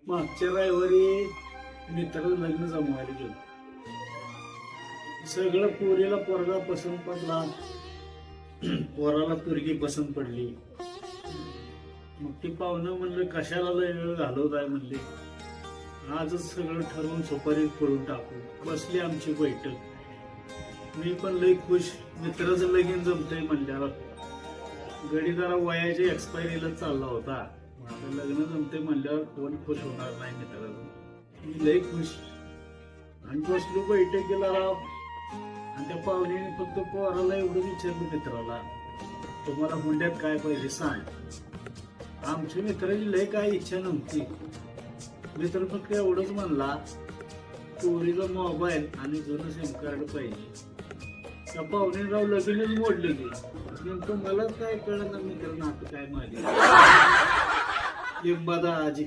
मागच्या रविवारी मित्राचं लग्न जमवायला गेलो. सगळं पोरीला पोरगा पसंत पडला, पोराला पोरगी पसंत पडली. मग ती पाहुणं म्हणलं कशाला लय वेळ घालवताय म्हणले, आजच सगळं ठरवून सुपारीत पडून टाकू. बसली आमची बैठक. मी पण लय खुश, मित्राचं लगीन जमतंय म्हणल्यावर. गडी जरा वयाच्या एक्सपायरीला चालला होता. आता लग्न जमते म्हणल्यावर कोण खुश होणार नाही मित्राचं. मी लय खुश आणि बसलो बैठकीला राव. आणि त्या पाहुण्याने फक्त पोराला एवढं विचारलं मित्राला, तुम्हाला हुंड्यात काय पाहिजे सांग. आमच्या मित्राची लय काय इच्छा नव्हती. मित्र फक्त एवढंच म्हणला, चोरीचा मोबाईल आणि जुनं सिम कार्ड पाहिजे. त्या पाहुणे राव लगीनच मोडले की. नेमकं मला काय कळलं ना मित्रांना आता काय माहिती. लिंबादा आजी